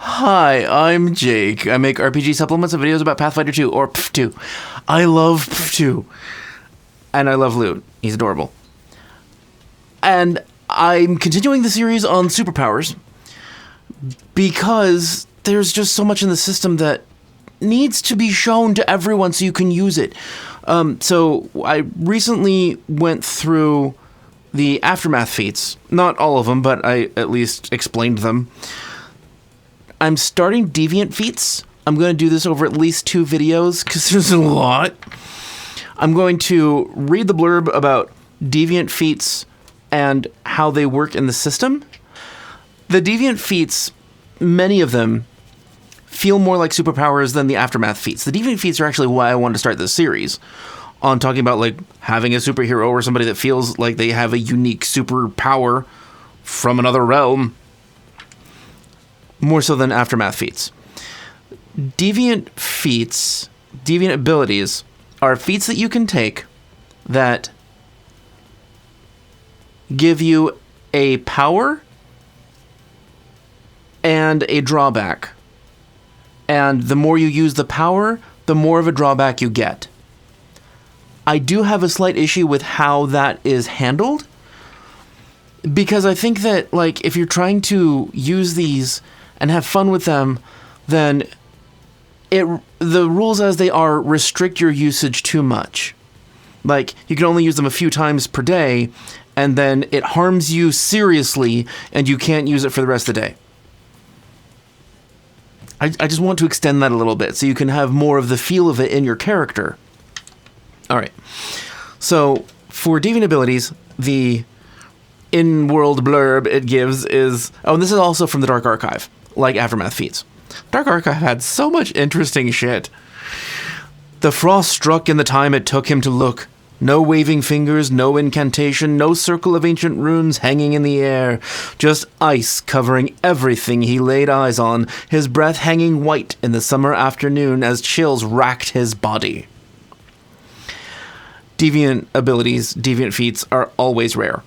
Hi, I'm Jake. I make RPG supplements and videos about Pathfinder 2, or PF2. I love PF2. And I love Loot. He's adorable. And I'm continuing the series on superpowers because there's just so much in the system that needs to be shown to everyone so you can use it. So I recently went through the Aftermath Feats. Not all of them, but I at least explained them. I'm starting Deviant Feats. I'm going to do this over at least 2 videos because there's a lot. I'm going to read the blurb about Deviant Feats and how they work in the system. The Deviant Feats, many of them, feel more like superpowers than the Aftermath Feats. The Deviant Feats are actually why I wanted to start this series, on talking about like having a superhero or somebody that feels like they have a unique superpower from another realm, more so than Aftermath Feats. Deviant Feats, Deviant abilities, are feats that you can take that give you a power and a drawback. And the more you use the power, the more of a drawback you get. I do have a slight issue with how that is handled, because I think that, like, if you're trying to use these and have fun with them, then the rules as they are restrict your usage too much. Like, you can only use them a few times per day, and then it harms you seriously, and you can't use it for the rest of the day. I just want to extend that a little bit so you can have more of the feel of it in your character. All right. So for Deviant abilities, the in-world blurb it gives is... Oh, and this is also from the Dark Archive, like Aftermath Feats. Dark Archive had so much interesting shit. The frost struck in the time it took him to look. No waving fingers, no incantation, no circle of ancient runes hanging in the air. Just ice covering everything he laid eyes on, his breath hanging white in the summer afternoon as chills racked his body. Deviant abilities, Deviant Feats, are always rare.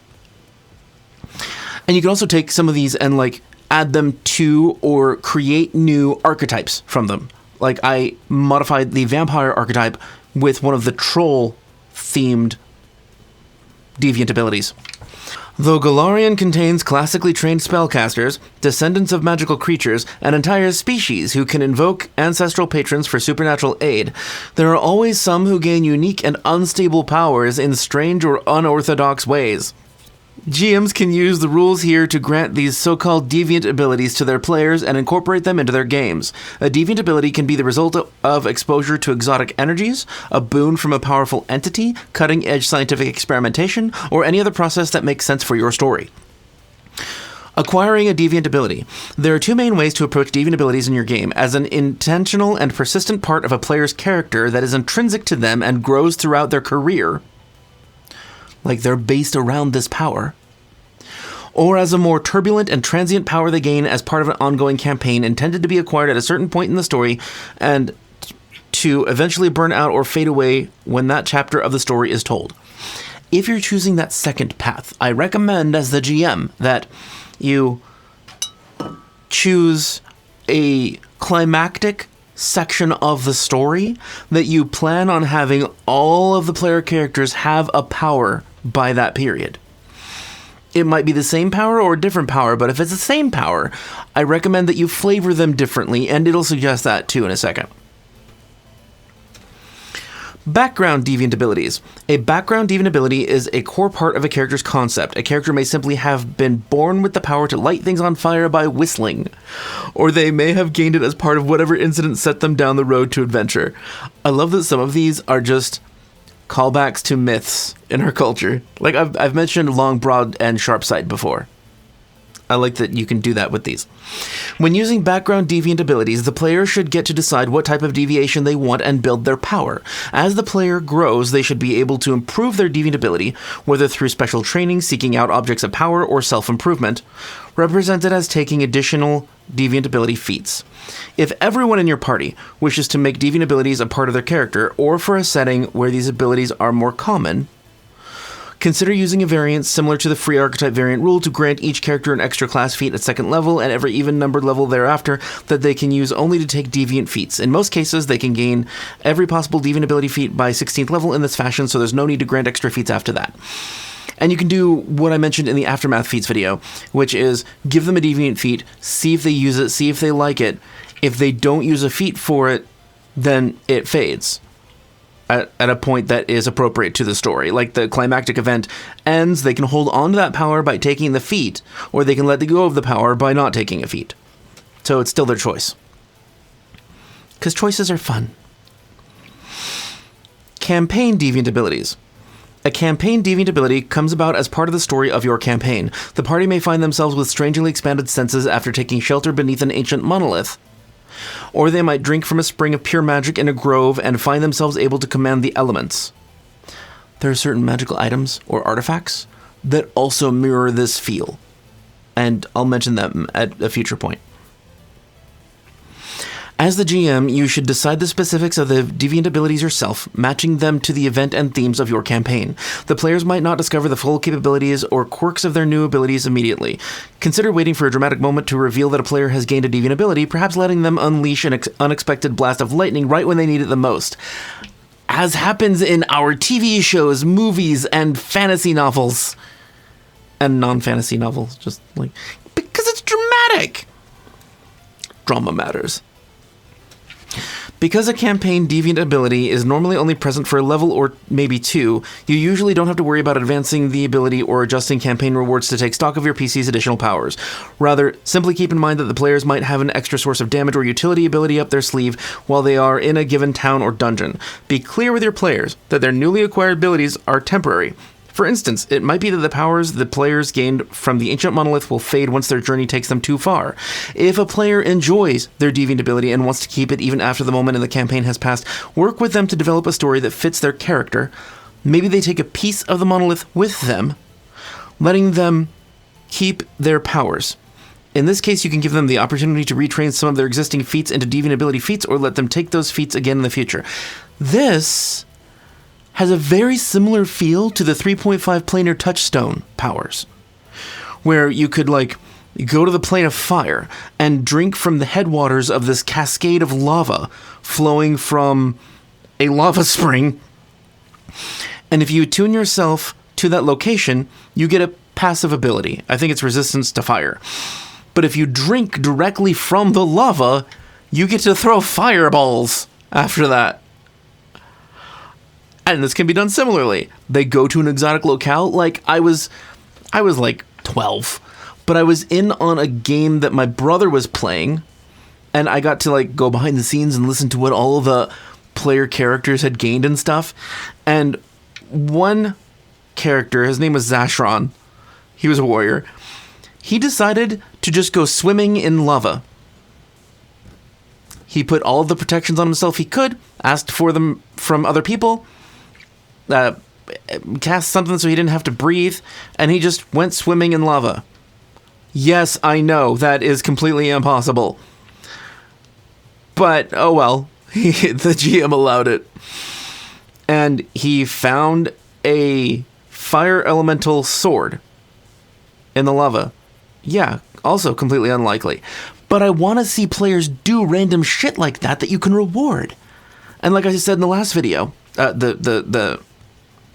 And you can also take some of these and, like, add them to or create new archetypes from them. Like, I modified the vampire archetype with one of the troll-themed Deviant abilities. Though Golarion contains classically trained spellcasters, descendants of magical creatures, an entire species who can invoke ancestral patrons for supernatural aid, there are always some who gain unique and unstable powers in strange or unorthodox ways. GMs can use the rules here to grant these so-called deviant abilities to their players and incorporate them into their games. A deviant ability can be the result of exposure to exotic energies, a boon from a powerful entity, cutting-edge scientific experimentation, or any other process that makes sense for your story. Acquiring a deviant ability. There are 2 main ways to approach deviant abilities in your game: as an intentional and persistent part of a player's character that is intrinsic to them and grows throughout their career, like they're based around this power, or as a more turbulent and transient power they gain as part of an ongoing campaign intended to be acquired at a certain point in the story and to eventually burn out or fade away when that chapter of the story is told. If you're choosing that second path, I recommend as the GM that you choose a climactic section of the story that you plan on having all of the player characters have a power by that period. It might be the same power or a different power, but if it's the same power, I recommend that you flavor them differently, and it'll suggest that too in a second. Background deviant abilities. A background deviant ability is a core part of a character's concept. A character may simply have been born with the power to light things on fire by whistling, or they may have gained it as part of whatever incident set them down the road to adventure. I love that some of these are just callbacks to myths in our culture. Like I've mentioned long, broad, and sharp sight before. I like that you can do that with these. When using background deviant abilities, the player should get to decide what type of deviation they want and build their power. As the player grows, they should be able to improve their deviant ability, whether through special training, seeking out objects of power, or self-improvement, represented as taking additional deviant ability feats. If everyone in your party wishes to make deviant abilities a part of their character, or for a setting where these abilities are more common, Consider using a variant similar to the free archetype variant rule to grant each character an extra class feat at 2nd level and every even-numbered level thereafter that they can use only to take Deviant Feats. In most cases, they can gain every possible Deviant ability feat by 16th level in this fashion, so there's no need to grant extra feats after that. And you can do what I mentioned in the Aftermath Feats video, which is give them a Deviant Feat, see if they use it, see if they like it. If they don't use a feat for it, then it fades at a point that is appropriate to the story. Like the climactic event ends, they can hold on to that power by taking the feat, or they can let go of the power by not taking a feat. So it's still their choice. Because choices are fun. Campaign Deviant Abilities. A campaign deviant ability comes about as part of the story of your campaign. The party may find themselves with strangely expanded senses after taking shelter beneath an ancient monolith. Or they might drink from a spring of pure magic in a grove and find themselves able to command the elements. There are certain magical items or artifacts that also mirror this feel, and I'll mention them at a future point. As the GM, you should decide the specifics of the deviant abilities yourself, matching them to the event and themes of your campaign. The players might not discover the full capabilities or quirks of their new abilities immediately. Consider waiting for a dramatic moment to reveal that a player has gained a deviant ability, perhaps letting them unleash an unexpected blast of lightning right when they need it the most. As happens in our TV shows, movies, and fantasy novels. And non-fantasy novels, just like, because it's dramatic. Drama matters. Because a campaign deviant ability is normally only present for a level or maybe 2, you usually don't have to worry about advancing the ability or adjusting campaign rewards to take stock of your PC's additional powers. Rather, simply keep in mind that the players might have an extra source of damage or utility ability up their sleeve while they are in a given town or dungeon. Be clear with your players that their newly acquired abilities are temporary. For instance, it might be that the powers the players gained from the ancient monolith will fade once their journey takes them too far. If a player enjoys their deviant ability and wants to keep it even after the moment in the campaign has passed, work with them to develop a story that fits their character. Maybe they take a piece of the monolith with them, letting them keep their powers. In this case, you can give them the opportunity to retrain some of their existing feats into deviant ability feats, or let them take those feats again in the future. This has a very similar feel to the 3.5 planar touchstone powers, where you could, like, go to the plane of fire and drink from the headwaters of this cascade of lava flowing from a lava spring. And if you attune yourself to that location, you get a passive ability. I think it's resistance to fire. But if you drink directly from the lava, you get to throw fireballs after that. And this can be done similarly. They go to an exotic locale. Like, I was like 12, but I was in on a game that my brother was playing, and I got to, like, go behind the scenes and listen to what all of the player characters had gained and stuff. And one character, his name was Zashron. He was a warrior. He decided to just go swimming in lava. He put all of the protections on himself he could, asked for them from other people, cast something so he didn't have to breathe, and he just went swimming in lava. Yes, I know, that is completely impossible. But, oh well, the GM allowed it. And he found a fire elemental sword in the lava. Yeah, also completely unlikely. But I want to see players do random shit like that you can reward. And like I said in the last video, the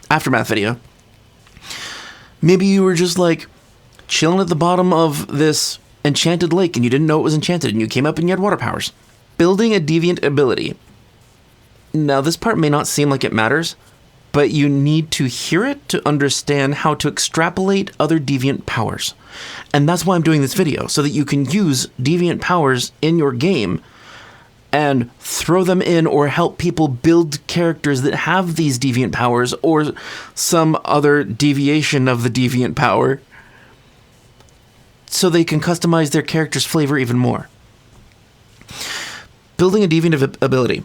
Aftermath video, maybe you were just, like, chilling at the bottom of this enchanted lake and you didn't know it was enchanted and you came up and you had water powers. Building a deviant ability. Now, this part may not seem like it matters, but you need to hear it to understand how to extrapolate other deviant powers. And that's why I'm doing this video, so that you can use deviant powers in your game and throw them in or help people build characters that have these deviant powers or some other deviation of the deviant power so they can customize their character's flavor even more. Building a deviant ability.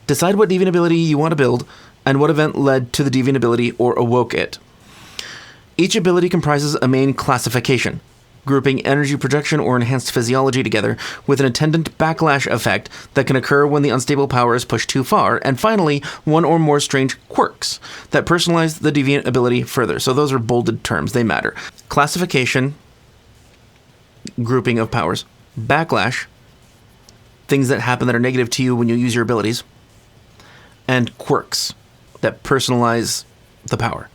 Decide what deviant ability you want to build and what event led to the deviant ability or awoke it. Each ability comprises a main classification. grouping energy projection or enhanced physiology together with an attendant backlash effect that can occur when the unstable power is pushed too far. And finally, one or more strange quirks that personalize the deviant ability further. So those are bolded terms. They matter. Classification, grouping of powers. Backlash, things that happen that are negative to you when you use your abilities. And quirks that personalize the power.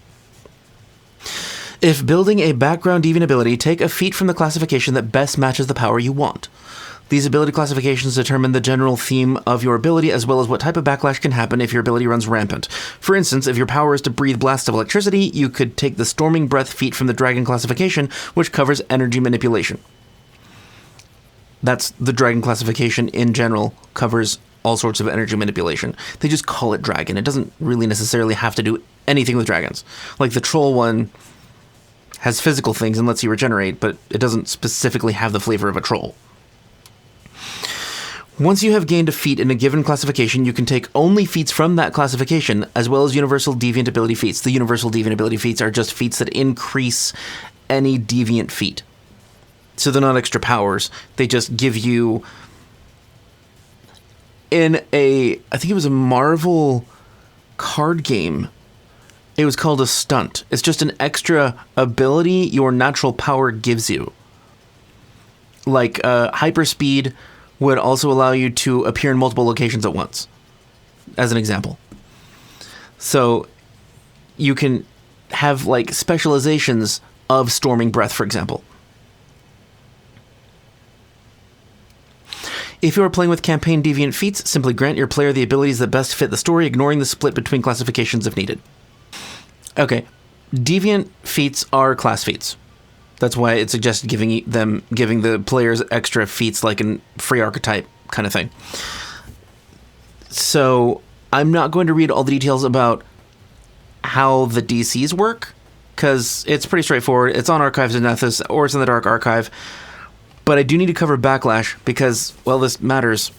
If building a background deviant ability, take a feat from the classification that best matches the power you want. These ability classifications determine the general theme of your ability as well as what type of backlash can happen if your ability runs rampant. For instance, if your power is to breathe blasts of electricity, you could take the Storming Breath feat from the Dragon classification, which covers energy manipulation. That's the Dragon classification in general, covers all sorts of energy manipulation. They just call it Dragon. It doesn't really necessarily have to do anything with dragons. Like the Troll one has physical things and lets you regenerate, but it doesn't specifically have the flavor of a troll. Once you have gained a feat in a given classification, you can take only feats from that classification, as well as universal deviant ability feats. The universal deviant ability feats are just feats that increase any deviant feat. So they're not extra powers. They just give you... I think it was a Marvel card game, it was called a stunt. It's just an extra ability your natural power gives you. Like hyperspeed would also allow you to appear in multiple locations at once, as an example. So you can have like specializations of Storming Breath, for example. If you are playing with campaign deviant feats, simply grant your player the abilities that best fit the story, ignoring the split between classifications if needed. Okay, deviant feats are class feats. That's why it suggested giving the players extra feats like a free archetype kind of thing. So I'm not going to read all the details about how the DCs work, because it's pretty straightforward. It's on Archives of Nethys, or it's in the Dark Archive. But I do need to cover Backlash because, well, this matters.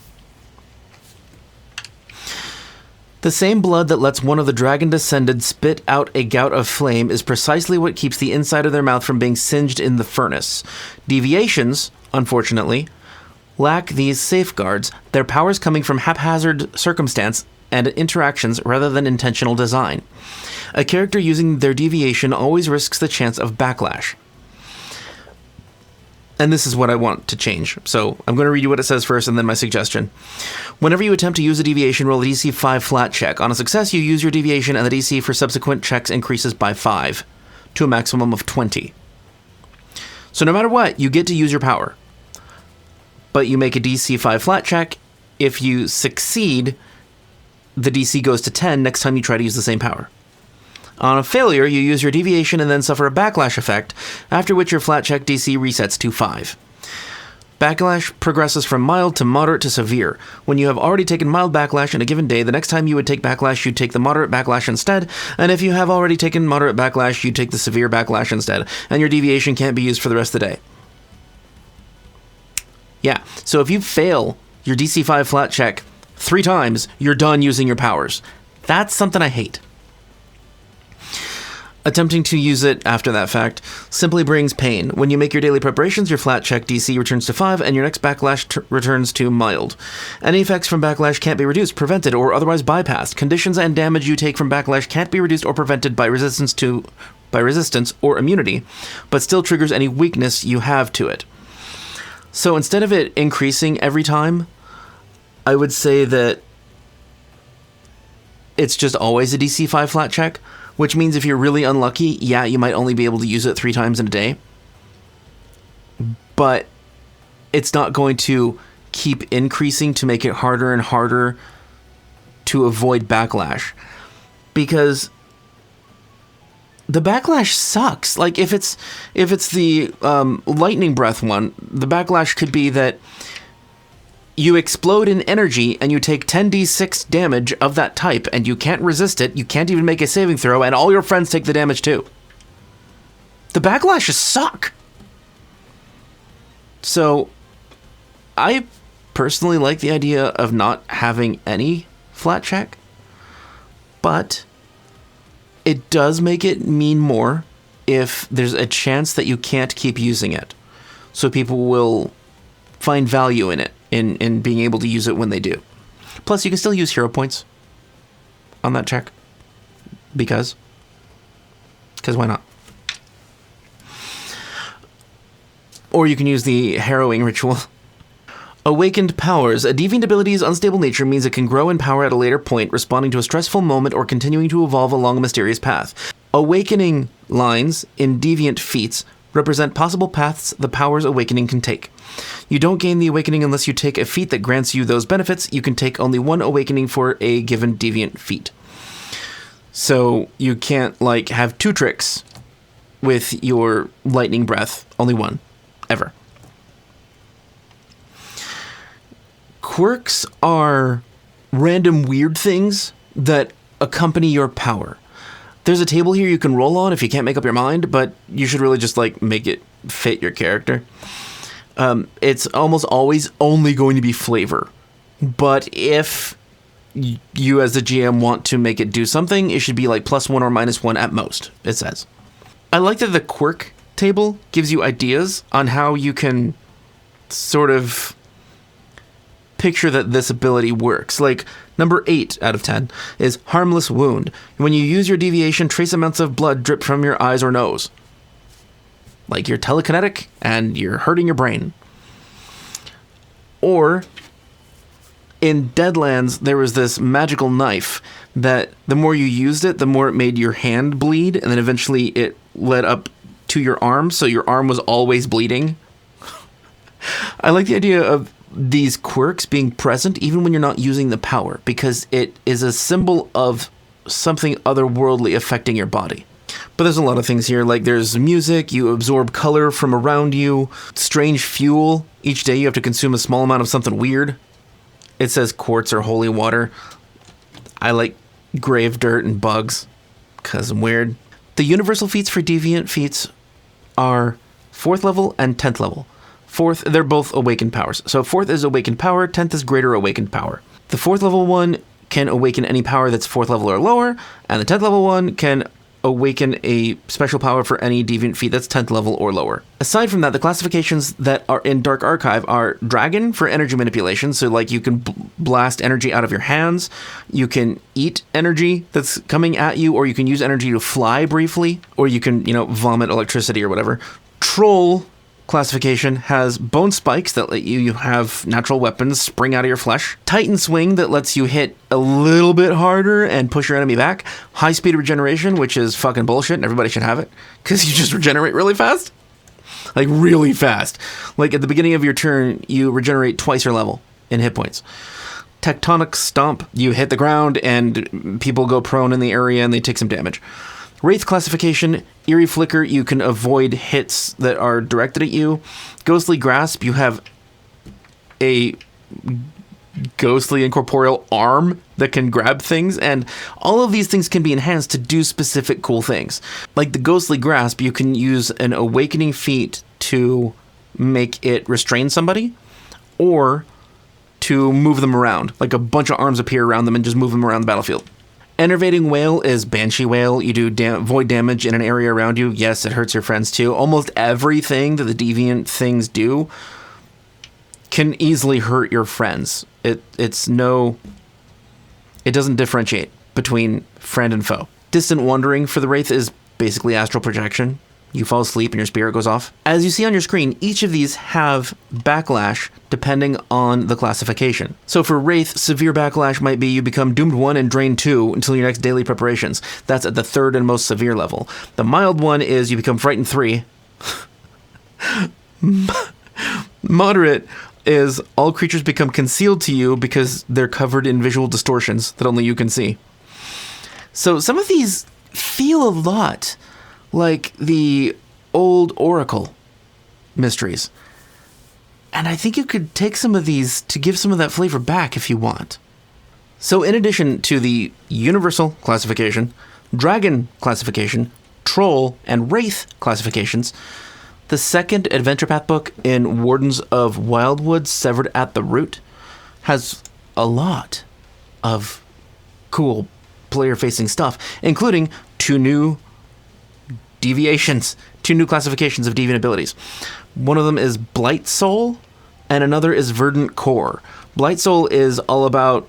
The same blood that lets one of the dragon descended spit out a gout of flame is precisely what keeps the inside of their mouth from being singed in the furnace. Deviations, unfortunately, lack these safeguards, their powers coming from haphazard circumstance and interactions rather than intentional design. A character using their deviation always risks the chance of backlash. And this is what I want to change. So I'm going to read you what it says first and then my suggestion. Whenever you attempt to use a deviation, roll a DC 5 flat check. On a success, you use your deviation and the DC for subsequent checks increases by 5 to a maximum of 20. So no matter what, you get to use your power. But you make a DC 5 flat check. If you succeed, the DC goes to 10 next time you try to use the same power. On a failure, you use your deviation and then suffer a backlash effect, after which your flat check DC resets to 5. Backlash progresses from mild to moderate to severe. When you have already taken mild backlash in a given day, the next time you would take backlash, you'd take the moderate backlash instead, and if you have already taken moderate backlash, you'd take the severe backlash instead, and your deviation can't be used for the rest of the day. Yeah, so if you fail your DC 5 flat check 3 times, you're done using your powers. That's something I hate. Attempting to use it after that fact simply brings pain. When you make your daily preparations, your flat check DC returns to 5, and your next backlash returns to mild. Any effects from backlash can't be reduced, prevented, or otherwise bypassed. Conditions and damage you take from backlash can't be reduced or prevented by resistance or immunity, but still triggers any weakness you have to it. So instead of it increasing every time, I would say that it's just always a DC 5 flat check. Which means if you're really unlucky, yeah, you might only be able to use it 3 times in a day. But it's not going to keep increasing to make it harder and harder to avoid backlash. Because the backlash sucks. Like, if it's the lightning breath one, the backlash could be that you explode in energy and you take 10d6 damage of that type and you can't resist it, you can't even make a saving throw, and all your friends take the damage too. The backlashes suck. So, I personally like the idea of not having any flat check, but it does make it mean more if there's a chance that you can't keep using it. so people will find value in it, in being able to use it when they do. Plus, you can still use hero points on that check. Because why not? Or you can use the harrowing ritual. Awakened powers. A deviant ability's unstable nature means it can grow in power at a later point, responding to a stressful moment or continuing to evolve along a mysterious path. Awakening lines in Deviant Feats represent possible paths the power's awakening can take. You don't gain the awakening unless you take a feat that grants you those benefits. You can take only one awakening for a given Deviant Feat. So you can't, like, have 2 tricks with your lightning breath. Only one. Ever. Quirks are random weird things that accompany your power. There's a table here you can roll on if you can't make up your mind, but you should really just, like, make it fit your character. It's almost always only going to be flavor. But if you as the GM want to make it do something, it should be like +1 or -1 at most, it says. I like that the quirk table gives you ideas on how you can sort of picture that this ability works. Like, number 8 out of 10 is Harmless Wound. When you use your deviation, trace amounts of blood drip from your eyes or nose. Like, you're telekinetic and you're hurting your brain. Or, in Deadlands, there was this magical knife that the more you used it, the more it made your hand bleed, and then eventually it led up to your arm, so your arm was always bleeding. I like the idea of these quirks being present even when you're not using the power, because it is a symbol of something otherworldly affecting your body. But there's a lot of things here, like there's music, you absorb color from around you, strange fuel. Each day you have to consume a small amount of something weird. It says quartz or holy water. I like grave dirt and bugs, because I'm weird. The universal feats for Deviant Feats are 4th level and 10th level. 4th, they're both awakened powers. So 4th is awakened power, 10th is greater awakened power. The 4th level one can awaken any power that's 4th level or lower, and the 10th level one can awaken a special power for any deviant feat that's 10th level or lower. Aside from that, the classifications that are in Dark Archive are Dragon for energy manipulation, so like you can blast energy out of your hands, you can eat energy that's coming at you, or you can use energy to fly briefly, or you can, vomit electricity or whatever. Troll classification has Bone Spikes that let you have natural weapons spring out of your flesh. Titan Swing that lets you hit a little bit harder and push your enemy back. High Speed Regeneration, which is fucking bullshit and everybody should have it, because you just regenerate really fast. Like, really fast. Like, at the beginning of your turn, you regenerate twice your level in hit points. Tectonic Stomp, you hit the ground and people go prone in the area and they take some damage. Wraith classification, Eerie Flicker, you can avoid hits that are directed at you. Ghostly Grasp, you have a ghostly incorporeal arm that can grab things, and all of these things can be enhanced to do specific cool things. Like the Ghostly Grasp, you can use an awakening feat to make it restrain somebody, or to move them around. Like a bunch of arms appear around them and just move them around the battlefield. Enervating Wail is Banshee Wail. You do void damage in an area around you. Yes, it hurts your friends too. Almost everything that the deviant things do can easily hurt your friends. It doesn't differentiate between friend and foe. Distant Wandering for the Wraith is basically astral projection. You fall asleep and your spirit goes off. As you see on your screen, each of these have backlash depending on the classification. So for Wraith, severe backlash might be you become doomed 1 and drained 2 until your next daily preparations. That's at the 3rd and most severe level. The mild one is you become frightened 3. Moderate is all creatures become concealed to you because they're covered in visual distortions that only you can see. So some of these feel a lot like the old Oracle mysteries. And I think you could take some of these to give some of that flavor back if you want. So in addition to the Universal classification, Dragon classification, Troll, and Wraith classifications, the second Adventure Path book in Wardens of Wildwood, Severed at the Root, has a lot of cool player-facing stuff, including 2 new deviations, 2 new classifications of deviant abilities. One of them is Blight Soul, and another is Verdant Core. Blight Soul is all about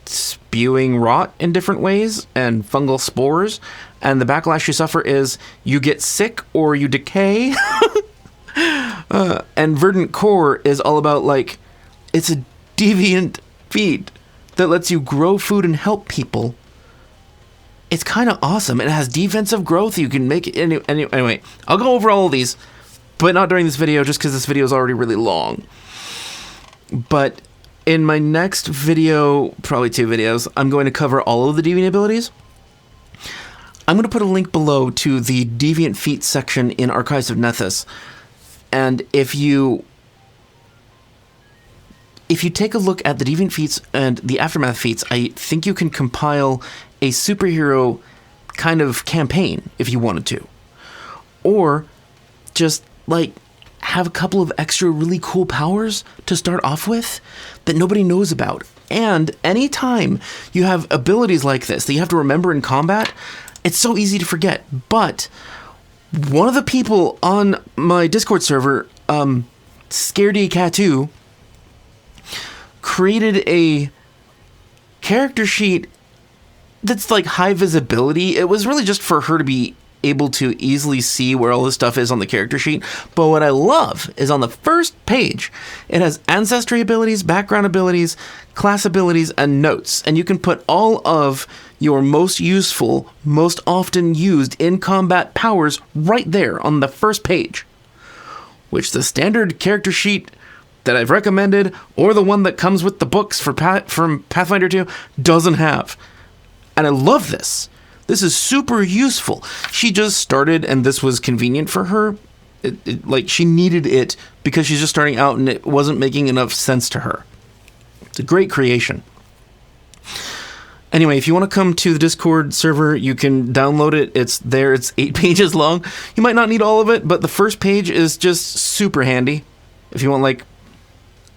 spewing rot in different ways and fungal spores, and the backlash you suffer is you get sick or you decay. And Verdant Core is all about, like, it's a deviant feat that lets you grow food and help people. It's kind of awesome. It has defensive growth. You can make it anyway. I'll go over all of these, but not during this video, just because this video is already really long. But in my next video, probably 2 videos, I'm going to cover all of the deviant abilities. I'm going to put a link below to the Deviant Feats section in Archives of Nethys. And if you take a look at the Deviant Feats and the Aftermath Feats, I think you can compile a superhero kind of campaign if you wanted to. Or just, like, have a couple of extra really cool powers to start off with that nobody knows about. And anytime you have abilities like this that you have to remember in combat, it's so easy to forget. But one of the people on my Discord server, Scaredy Cat2, created a character sheet that's like high visibility. It was really just for her to be able to easily see where all this stuff is on the character sheet. But what I love is on the first page, it has ancestry abilities, background abilities, class abilities, and notes. And you can put all of your most useful, most often used in combat powers right there on the first page, which the standard character sheet that I've recommended, or the one that comes with the books from Pathfinder 2, doesn't have. And I love this. This is super useful. She just started, and this was convenient for her. Like, she needed it because she's just starting out, and it wasn't making enough sense to her. It's a great creation. Anyway, if you want to come to the Discord server, you can download it. It's there. It's 8 pages long. You might not need all of it, but the first page is just super handy. If you want, like,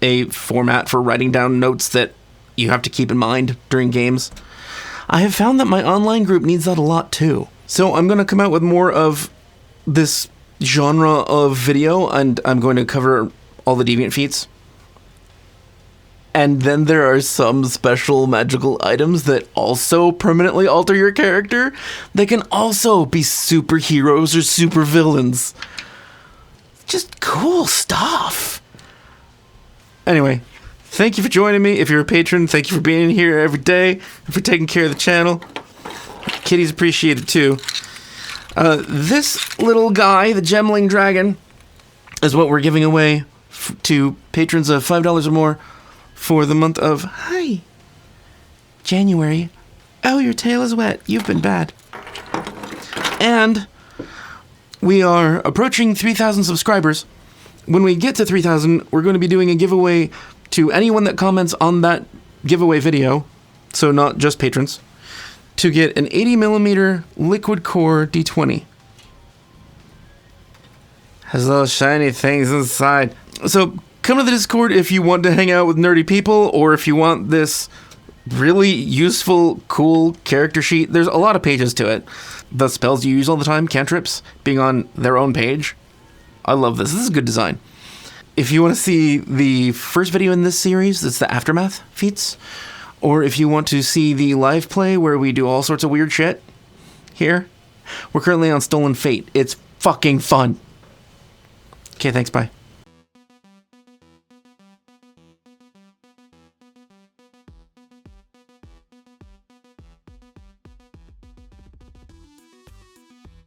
a format for writing down notes that you have to keep in mind during games. I have found that my online group needs that a lot too. So I'm going to come out with more of this genre of video, and I'm going to cover all the Deviant Feats. And then there are some special magical items that also permanently alter your character. They can also be superheroes or supervillains. Just cool stuff. Anyway, thank you for joining me. If you're a patron, thank you for being here every day and for taking care of the channel. Kitties appreciate it too. This little guy, the Gemling Dragon, is what we're giving away to patrons of $5 or more for the month of January. Oh, your tail is wet. You've been bad. And we are approaching 3,000 subscribers. When we get to 3,000, we're going to be doing a giveaway to anyone that comments on that giveaway video, so not just patrons, to get an 80mm liquid core D20. Has those shiny things inside. So come to the Discord if you want to hang out with nerdy people, or if you want this really useful, cool character sheet. There's a lot of pages to it. The spells you use all the time, cantrips, being on their own page. I love this. This is good design. If you want to see the first video in this series, that's the Aftermath Feats. Or if you want to see the live play where we do all sorts of weird shit here, we're currently on Stolen Fate. It's fucking fun. Okay, thanks, bye.